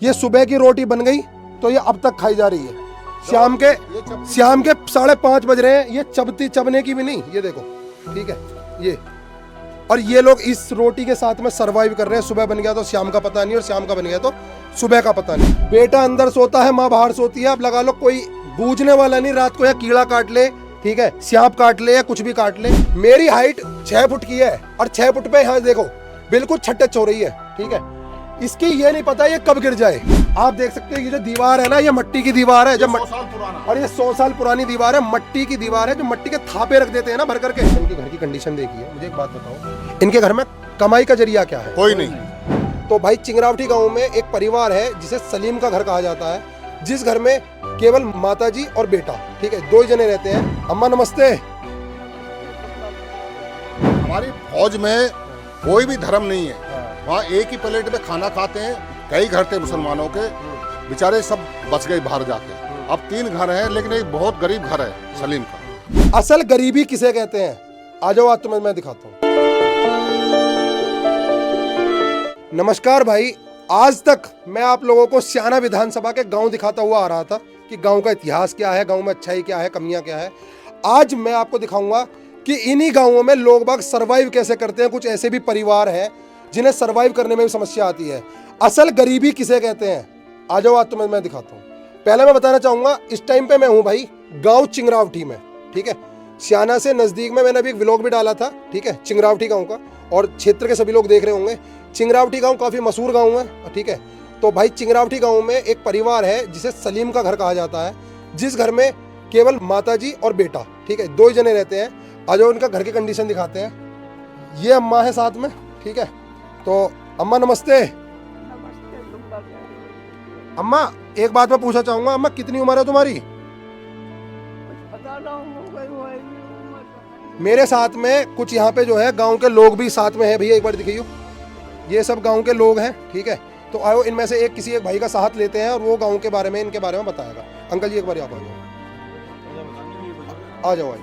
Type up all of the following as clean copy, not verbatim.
ये सुबह की रोटी बन गई तो ये अब तक खाई जा रही है। शाम के 5:30 बज रहे हैं, ये चबने की भी नहीं, ये देखो, ठीक है ये। और ये लोग इस रोटी के साथ में सरवाइव कर रहे हैं। सुबह बन गया तो शाम का पता नहीं, और शाम का बन गया तो सुबह का पता नहीं। बेटा अंदर सोता है, माँ बाहर सोती है। अब लगा लो कोई बूझने वाला नहीं, रात को या कीड़ा काट ले, ठीक है, सांप काट ले या कुछ भी काट ले। मेरी हाइट 6 फुट की है और 6 फुट पे यहाँ देखो बिल्कुल छट्टे हो रही है, ठीक है। इसकी ये नहीं पता ये कब गिर जाए। आप देख सकते हैं ये जो दीवार है ना, ये मट्टी की दीवार है, जब 100 साल पुराना, और ये 100 साल पुरानी दीवार है, मट्टी की दीवार है, जो मट्टी के थापे रख देते हैं ना भर करके। इनके घर की कंडीशन देखिए। मुझे एक बात बताओ, इनके घर में कमाई का जरिया क्या है? कोई नहीं। तो भाई चिंगरावटी गांव में एक परिवार है जिसे सलीम का घर कहा जाता है, जिस घर में केवल माताजी और बेटा, ठीक है, 2 ही जने रहते हैं। अम्मा नमस्ते। हमारी फौज में कोई भी धर्म नहीं है, वहाँ एक ही प्लेट में खाना खाते हैं। कई घर थे मुसलमानों के, बेचारे सब बच गए बाहर जाके। अब 3 घर हैं, लेकिन एक बहुत गरीब घर है सलीम का। असल गरीबी किसे कहते हैं? आ जाओ, आज तुम्हें मैं दिखाता हूँ। नमस्कार भाई, आज तक मैं आप लोगों को स्याना विधानसभा के गांव दिखाता हुआ आ रहा था कि गांव का इतिहास क्या है, गांव में अच्छाई क्या है, कमियां क्या है। आज मैं आपको दिखाऊंगा कि इन्हीं गांवों में लोग बाग सरवाइव कैसे करते हैं। कुछ ऐसे भी परिवार हैं जिन्हें सरवाइव करने में भी समस्या आती है। असल गरीबी किसे कहते हैं? आ जाओ, आज तुम्हें मैं दिखाता हूँ। पहले मैं बताना चाहूंगा, इस टाइम पे मैं हूँ भाई गाँव चिंगरावटी में, ठीक है, स्याना से नजदीक में। मैंने अभी एक व्लॉग भी डाला था, ठीक है, चिंगरावटी गाँव का, और क्षेत्र के सभी लोग देख रहे होंगे। चिंगरावटी गांव काफी मशहूर गांव है, ठीक है। तो भाई चिंगरावटी गांव में एक परिवार है जिसे सलीम का घर कहा जाता है, जिस घर में केवल माताजी और बेटा, ठीक है, 2 ही जने रहते हैं। आज उनका घर की कंडीशन दिखाते हैं। ये अम्मा है साथ में, ठीक है। तो अम्मा नमस्ते। अम्मा एक बात मैं पूछना चाहूंगा, अम्मा कितनी उम्र है तुम्हारी? मेरे साथ में कुछ यहाँ पे जो है गाँव के लोग भी साथ में है। भैया एक बार दिखाइए, ये सब गांव के लोग हैं, ठीक है। तो आओ इनमें से किसी एक भाई का साथ लेते हैं और वो गांव के बारे में, इनके बारे में बताएगा। अंकल जी एक बार आप आ जाओ।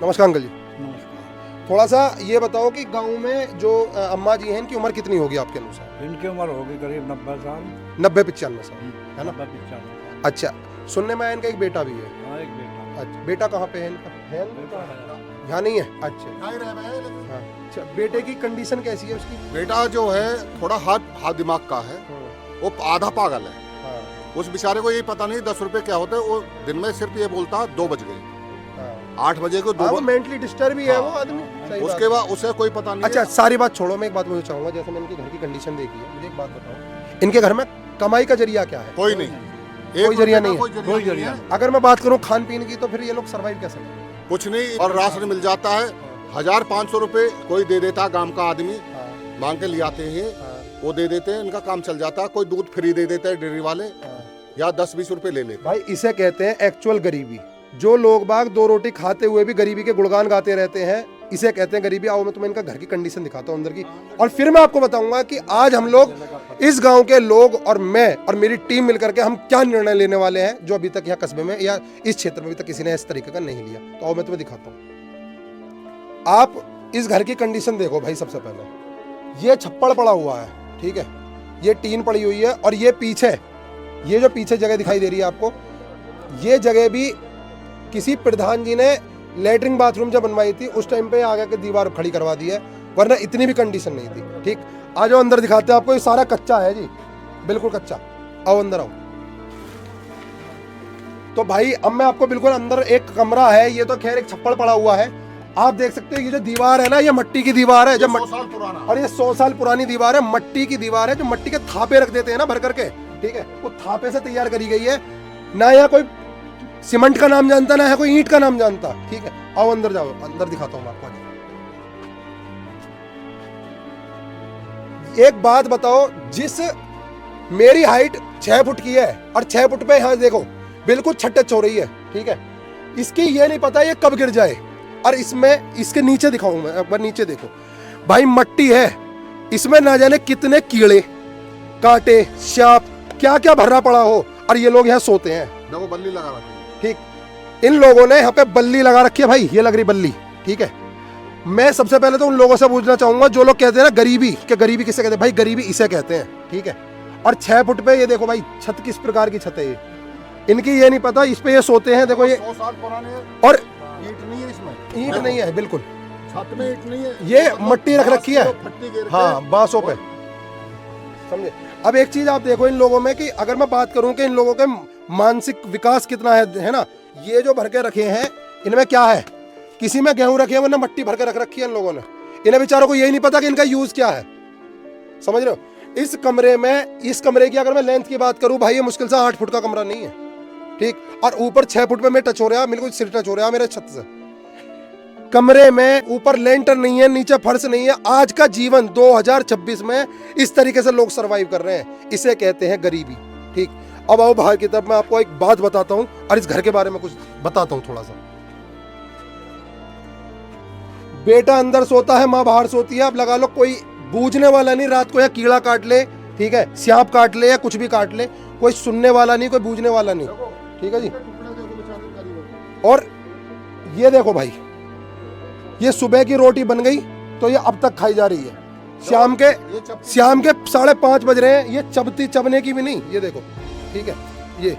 नमस्कार अंकल जी। नमस्कार। थोड़ा सा ये बताओ कि गांव में जो अम्मा जी हैं, इनकी उम्र कितनी होगी आपके अनुसार? इनकी उम्र होगी करीब 90 साल, 90-95 साल, है ना? 90-95। अच्छा, सुनने में आया इनका एक बेटा भी है। हाँ, एक बेटा। अच्छा, बेटा कहाँ पे है इनका? है यहाँ नहीं है? अच्छा हाँ। अच्छा, बेटे की कंडीशन कैसी है उसकी? बेटा जो है थोड़ा हाथ दिमाग का है, वो आधा पागल है। उस बेचारे को यही पता नहीं 10 रुपए क्या होते हैं। वो दिन में सिर्फ ये बोलता है 2 बज गए, 8 बजे को 2 मेंटली डिस्टर्ब ही है वो आदमी। उसके बाद उसे कोई पता नहीं। अच्छा, सारी बात छोड़ो, मैं एक बात पूछना चाहूंगा। जैसे मैंने इनके घर की कंडीशन देखी है, मुझे एक बात बताओ, इनके घर में कमाई का जरिया क्या है? कोई नहीं, कोई जरिया नहीं है। कोई जरिया नहीं। अगर मैं बात करूं खान पीन की, तो फिर ये लोग सरवाइव कैसे करें? कुछ नहीं, और राशन मिल जाता है। 1500 रुपए कोई दे देता है, गांव का आदमी मांग के ले आते हैं, वो दे देते हैं, इनका काम चल जाता है। कोई दूध फ्री दे देता है डेयरी वाले, या 10-20 रुपए ले लेते। भाई इसे कहते हैं एक्चुअल गरीबी। जो लोग बाग 2 रोटी खाते हुए भी गरीबी के गुणगान गाते रहते हैं, इसे कहते हैं गरीबी। आओ मैं तुम्हें इनका घर की कंडीशन दिखाता हूँ अंदर की, और फिर मैं आपको बताऊंगा कि आज हम लोग इस गांव के लोग और मैं और मेरी टीम मिलकर के हम क्या निर्णय लेने वाले हैं, जो अभी तक यहाँ कस्बे में या इस क्षेत्र में अभी तक किसी ने इस तरीके का नहीं लिया। तो आओ मैं तुम्हें दिखाता हूँ। आप इस घर की कंडीशन देखो भाई। सबसे पहले ये छप्पड़ पड़ा हुआ है, ठीक है, ये टीन पड़ी हुई है, और ये पीछे, ये जो पीछे जगह दिखाई दे रही है आपको, ये जगह भी किसी प्रधान जी ने लेटरिन बाथरूम जब बनवाई थी उस टाइम पे आगे के दीवार खड़ी करवा दी है, वरना इतनी भी कंडीशन नहीं थी, ठीक। आ जाओ अंदर दिखाते हैं आपको। ये सारा कच्चा है जी, बिल्कुल कच्चा। आओ अंदर आओ। तो भाई अब मैं आपको बिल्कुल अंदर, एक कमरा है, ये तो खैर एक छप्पड़ पड़ा हुआ है। आप देख सकते हो ये जो दीवार है ना, ये मट्टी की दीवार है, जब 100 साल पुराना, और ये 100 साल पुरानी दीवार है, मट्टी की दीवार है, जो मट्टी के थापे रख देते हैं ना भर करके, ठीक है, वो थापे से तैयार करी गई है। ना यहाँ कोई सीमेंट का नाम जानता, ना है कोई ईंट का नाम जानता, ठीक है। आओ अंदर जाओ, अंदर दिखाता हूँ आपको। एक बात बताओ, जिस मेरी हाइट 6 फुट की है और 6 फुट पे यहाँ देखो बिल्कुल छट्टे हो रही है, ठीक है, इसकी ये नहीं पता ये कब गिर जाए। और इसमें, इसके नीचे दिखाऊं मैं, एक बार नीचे देखो भाई, मट्टी है, इसमें ना जाने कितने कीड़े, कांटे, सांप, क्या क्या भरा पड़ा हो, और ये लोग यहाँ सोते हैं। देखो बल्ली लगा रखी है, ठीक। इन लोगों ने यहाँ पे बल्ली लगा रखी है भाई, ये लग रही बल्ली, ठीक है। मैं सबसे पहले तो उन लोगों से पूछना चाहूंगा जो लोग कहते हैं ना गरीबी, कि गरीबी किसे कहते हैं? भाई गरीबी इसे कहते हैं, ठीक है। और 6 फुट पे ये देखो भाई छत किस प्रकार की छत है ये, इनकी ये नहीं पता, इस पे ये सोते हैं, देखो ये 100 साल पुराने है, और ईंट नहीं है इसमें, ईंट नहीं है बिल्कुल, छत में ईंट नहीं है, ये मट्टी रख रखी है, फट्टी घेर के। हाँ बांसों पे, समझे। अब एक चीज आप देखो इन लोगों में कि अगर मैं बात करूं कि इन लोगों के मानसिक विकास कितना है ना, ये जो भर के रखे हैं इनमें क्या है, किसी में गेहूं रखे हैं वरना मट्टी भर के रख रखी है इन लोगों ने, इन्हें बेचारों को यही नहीं पता कि इनका यूज क्या है, समझ रहे हो। इस कमरे में, इस कमरे की अगर मैं लेंथ की बात करूं भाई, ये मुश्किल से 8 फुट का कमरा नहीं है, ठीक, और ऊपर 6 फुट पे मैं टच हो रहा, बिल्कुल सिर टच हो रहा मेरे छत से। कमरे में ऊपर लेंटर नहीं है, नीचे फर्श नहीं है। आज का जीवन 2026 में इस तरीके से लोग सरवाइव कर रहे हैं, इसे कहते हैं गरीबी, ठीक। अब आओ बाहर की तरफ, मैं आपको एक बात बताता हूं और इस घर के बारे में कुछ बताता हूं थोड़ा सा। बेटा अंदर सोता है, माँ बाहर सोती है। अब लगा लो कोई बूझने वाला नहीं, रात को या कीड़ा काट ले, ठीक है, सांप काट ले या कुछ भी काट ले, कोई सुनने वाला नहीं, कोई बूझने वाला नहीं, ठीक है जी। और ये देखो भाई, ये सुबह की रोटी बन गई तो ये अब तक खाई जा रही है, शाम के 5:30 बज रहे हैं, ये चबने की भी नहीं, ये देखो, ठीक है ये।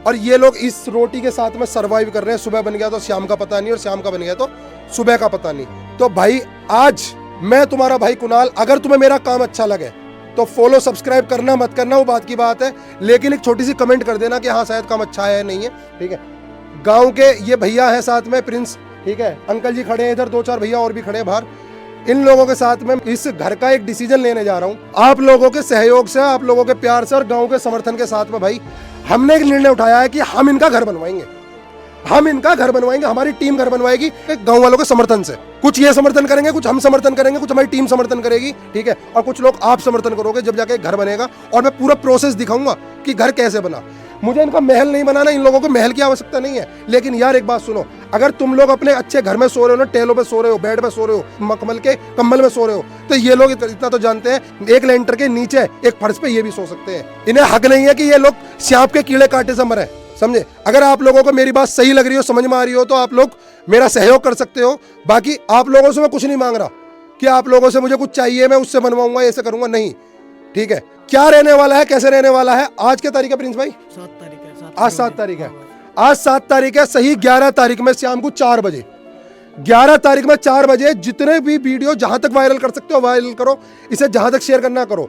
और ये लोग इस रोटी के साथ में सरवाइव कर रहे हैं, सुबह बन गया तो शाम का पता नहीं, और शाम का बन गया तो सुबह का पता नहीं। तो भाई आज मैं तुम्हारा भाई कुणाल, अगर तुम्हें मेरा काम अच्छा लगे तो फॉलो सब्सक्राइब करना मत करना वो बात की बात है, लेकिन एक छोटी सी कमेंट कर देना कि हाँ शायद काम अच्छा है नहीं है, ठीक है। गांव के ये भैया हैं साथ में, प्रिंस, ठीक है, अंकल जी खड़े हैं इधर, 2-4 भैया और भी खड़े हैं बाहर। इन लोगों के साथ में इस घर का एक डिसीजन लेने जा रहा हूं, आप लोगों के सहयोग से, आप लोगों के प्यार से और गांव के समर्थन के साथ में भाई हमने एक निर्णय उठाया है कि हम इनका घर बनवाएंगे, हम इनका घर बनवाएंगे, हमारी टीम घर बनवाएगी गांव वालों के समर्थन से। कुछ ये समर्थन करेंगे, कुछ हम समर्थन करेंगे, कुछ हमारी टीम समर्थन करेगी, ठीक है, और कुछ लोग आप समर्थन करोगे, जब जाके घर बनेगा। और मैं पूरा प्रोसेस दिखाऊंगा कि घर कैसे बना। मुझे इनका महल नहीं बनाना, इन लोगों को महल की आवश्यकता नहीं है, लेकिन यार एक बात सुनो, अगर तुम लोग अपने अच्छे घर में सो रहे हो ना, टेलों पे सो रहे हो, बेड में सो रहे हो, मखमल के कंबल में सो रहे हो, तो ये लोग इतना तो जानते हैं, एक लेंटर के नीचे एक फर्श पे ये भी सो सकते हैं। इन्हें हक नहीं है कि ये लोग सांप के कीड़े काटे से मरे, समझे। अगर आप लोगों को मेरी बात सही लग रही हो, समझ में आ रही हो, तो आप लोग मेरा सहयोग कर सकते हो। बाकी आप लोगों से मैं कुछ नहीं मांग रहा कि आप लोगों से मुझे कुछ चाहिए मैं उससे बनवाऊंगा, ऐसे करूंगा, नहीं, ठीक है। क्या रहने वाला है, कैसे रहने वाला है, आज क्या तारीख है प्रिंस भाई? 7 तारीख है। आज 7 तारीख है, आज 7 तारीख है, सही 11 तारीख में शाम को 4 बजे, 11 तारीख में 4 बजे जितने भी वीडियो जहां तक वायरल कर सकते हो वायरल करो, इसे जहां तक शेयर करना करो।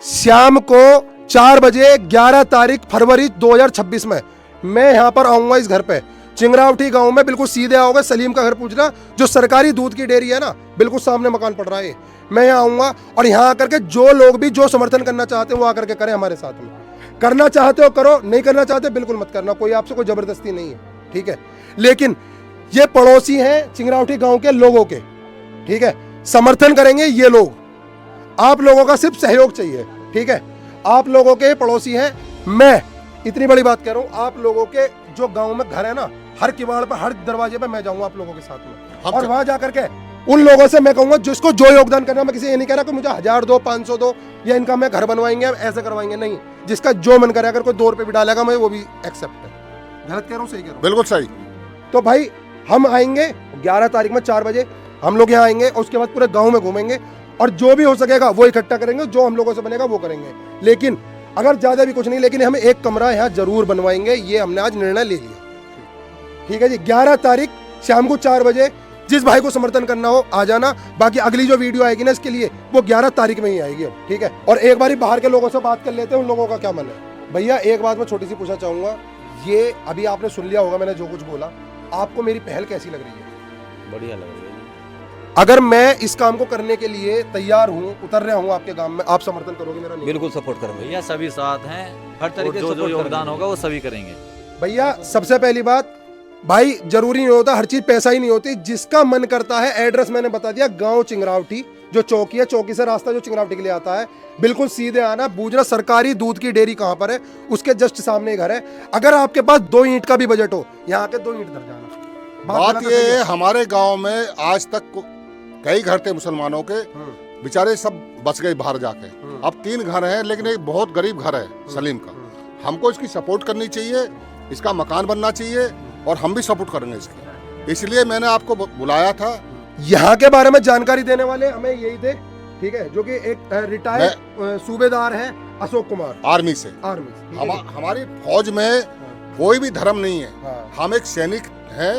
शाम को 4 बजे 11 तारीख फरवरी 2026 में मैं यहां पर आऊंगा इस घर पे, चिंगरावटी गांव में, बिल्कुल सीधे आओगे, सलीम का घर पूछना, जो सरकारी दूध की डेयरी है ना, बिल्कुल सामने मकान पड़ रहा है। मैं यहाँ आऊंगा और यहाँ आकर के जो लोग भी जो समर्थन करना चाहते हैं वो आकर के करें हमारे साथ में। करना चाहते हो करो, नहीं करना चाहते बिल्कुल मत करना, कोई आपसे कोई जबरदस्ती नहीं है, ठीक है। लेकिन ये पड़ोसी हैं चिंगरावटी गांव के लोगों के, ठीक है, समर्थन करेंगे ये लोग, आप लोगों का सिर्फ सहयोग चाहिए, ठीक है। आप लोगों के पड़ोसी हैं, मैं इतनी बड़ी बात कह रहा हूँ, आप लोगों के जो गांव में घर है ना, हर किवाड़ पर, हर दरवाजे पे मैं जाऊंगा आप लोगों के साथ में, और वहां जाकर के उन लोगों से मैं कहूंगा जिसको जो योगदान करना, मैं किसी ये नहीं कह रहा कि मुझे 1000 दो, 500 दो, या इनका मैं घर बनवाएंगे ऐसे करवाएंगे, नहीं, जिसका जो मन करे, अगर कोई 2 रुपए भी डालेगा मैं वो भी एक्सेप्ट है। गलत कह रहा हूँ, सही कह रहा हूँ? बिल्कुल सही। तो भाई हम आएंगे 11 तारीख में 4 बजे हम लोग यहाँ आएंगे, और उसके बाद पूरे गाँव में घूमेंगे, और जो भी हो सकेगा वो इकट्ठा करेंगे, जो हम लोगों से बनेगा वो करेंगे। लेकिन अगर ज्यादा भी कुछ नहीं, लेकिन हमें एक कमरा यहाँ जरूर बनवाएंगे, ये हमने आज निर्णय ले लिया, ठीक है जी। 11 तारीख शाम को 4 बजे जिस भाई को समर्थन करना हो आ जाना। बाकी अगली जो वीडियो आएगी ना इसके लिए, वो 11 तारीख में ही आएगी अब, ठीक है। और एक बार बाहर के लोगों से बात कर लेते हैं, उन लोगों का क्या मन है। भैया एक बात मैं छोटी सी पूछना चाहूंगा, ये अभी आपने सुन लिया होगा मैंने जो कुछ बोला, आपको मेरी पहल कैसी लग रही है? बढ़िया लग रही है। अगर मैं इस काम को करने के लिए तैयार हूँ, उतर रहा हूँ आपके गांव में, आप समर्थन करोगे मेरा? नहीं, बिल्कुल सपोर्ट करेंगे भैया, सभी साथ हैं, हर तरीके से जो योगदान होगा वो सभी करेंगे भैया। सबसे पहली बात भाई, जरूरी नहीं होता हर चीज पैसा ही नहीं होती, जिसका मन करता है, एड्रेस मैंने बता दिया, गांव चिंगरावटी, जो चौकी है, चौकी से रास्ता जो चिंगरावटी के लिए आता है, बिल्कुल सीधे आना। बूजरा सरकारी दूध की डेयरी कहां पर है, उसके जस्ट सामने घर है। अगर आपके पास 2 ईंट का भी बजट हो, यहाँ के 2 ईंट धर जाना। बात ये है, हमारे गांव में आज तक कई घर थे मुसलमानों के, बेचारे सब बच गए बाहर जाके। अब 3 घर हैं, लेकिन एक बहुत गरीब घर है सलीम का। हमको इसकी सपोर्ट करनी चाहिए, इसका मकान बनना चाहिए, और हम भी सपोर्ट करेंगे इसकी। इसलिए मैंने आपको बुलाया था। यहाँ के बारे में जानकारी देने वाले हमें यही थे, ठीक है, जो कि एक रिटायर्ड सूबेदार है, अशोक कुमार आर्मी से। आर्मी हमारी फौज में कोई भी धर्म नहीं है। हाँ। हम एक सैनिक हैं,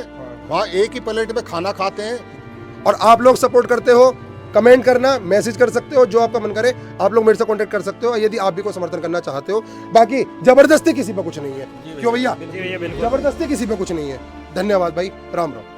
वहाँ एक ही प्लेट में खाना खाते हैं। और आप लोग सपोर्ट करते हो, कमेंट करना, मैसेज कर सकते हो, जो आपका मन करे आप लोग मेरे से कांटेक्ट कर सकते हो यदि आप भी कोई समर्थन करना चाहते हो। बाकी जबरदस्ती किसी पे कुछ नहीं है, क्यों भैया? जबरदस्ती किसी पे कुछ नहीं है। धन्यवाद भाई, राम राम।